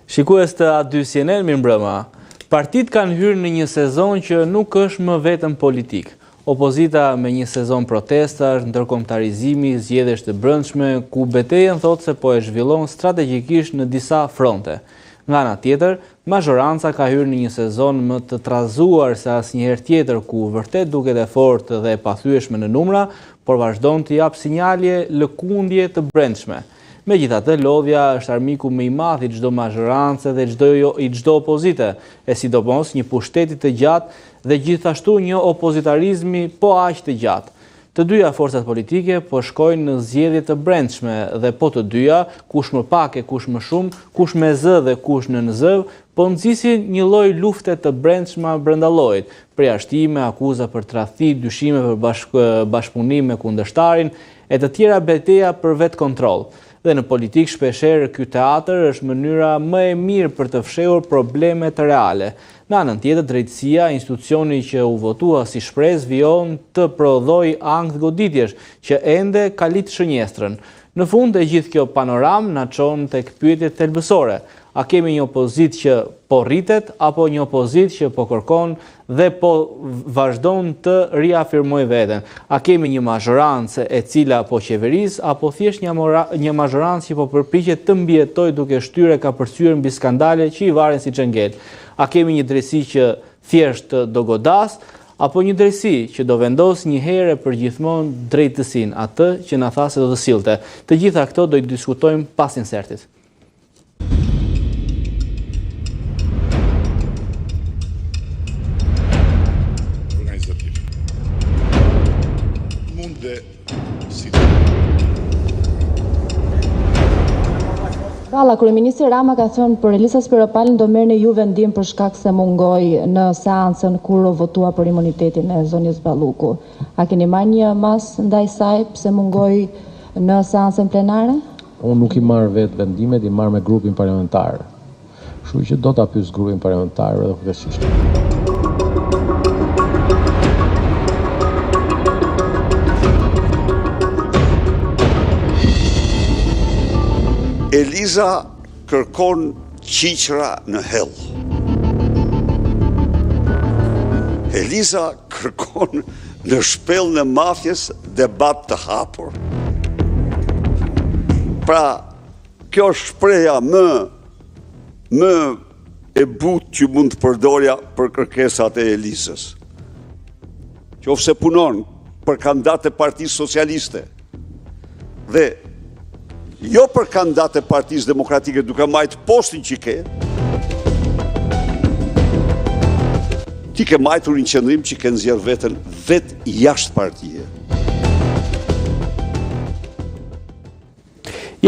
Shikues të A2CNN, mirëmbrëma. Partitë kanë hyrë në një sezon që nuk është më vetëm politik. Opozita me një sezon protestash, ndërkombëtarizimi, zgjedhjes të brendshme, ku betejën thotë se po e zhvillon strategjikisht në disa fronte. Nga ana tjetër, mazhoranca ka hyrë në një sezon më të trazuar se asnjëherë tjetër, ku vërtet duket e fortë dhe e pathyeshme në numra, por vazhdon të jap sinjale lëkundje të brendshme. Megjithatë, lodhja është armiku më i madh i çdo mazhorance dhe çdo opozite, e sidomos një pushteti të gjatë dhe gjithashtu një opozitarizmi po aq të gjatë. Të dyja forcat politike po shkojnë në zgjedhje të brendshme dhe po të dyja, kush më pak e kush më shumë, kush me zë dhe kush në zë, po nxisin një lloj lufte të brendshme brenda llojit, përjashtime, akuza për tradhti, dyshime për bashkëpunim me kundërshtarin e të tjera betejë për vetë kontroll. Dhe në politik shpeshherë ky teatër është mënyra më e mirë për të fshehur problemet reale. Në anën tjetër, drejtësia, institucioni që u votua si shpresë, vijon të prodhojë ankth goditjesh që ende ka litë shënjestrën. Në fund, e gjithë kjo panoramë na çon tek pyetjet thelbësore. A kemi një opozitë që po rritet, apo një opozitë që po kërkon dhe po vazhdon të riafirmoj veten? A kemi një mazhorancë e cila po qeveris, apo thjesht një mazhorancë që po përpiqet të mbijetojë duke shtyre ka përcyer mbi skandale që i varen si çengel? A kemi një drejtësi që thjesht do godas, apo një drejtësi që do vendos një herë për gjithmonë drejtësinë, atë që na tha se do të sillte? Të gjitha këto do i diskutojmë pas insertit. Ralla, kryeministri Rama ka thënë për Elisa Spiropalin do merrni ju vendim për shkak se mungoi në seancën kur u votua për imunitetin e Zonjës Balluku. A keni marrë një mas ndaj saj pse mungoi në seancën plenare? Unë nuk i marr vetë vendimet, i marr me grupin parlamentar. Kështu që do ta pyes grupin parlamentar edhe kryesisht. Eliza kërkon qiqra në hell. Eliza kërkon në shpellën e mafjes debat të hapur. Pra, kjo shpreha më e butë që mund të përdorja për kërkesat e Elizës. Qofse punon për kandidat e Partisë Socialiste dhe jo për kandidat e Partisë Demokratike duke majtë postin që ke, ti ke majtur një qëndrim që ke nxjerrë veten vetë jashtë partije.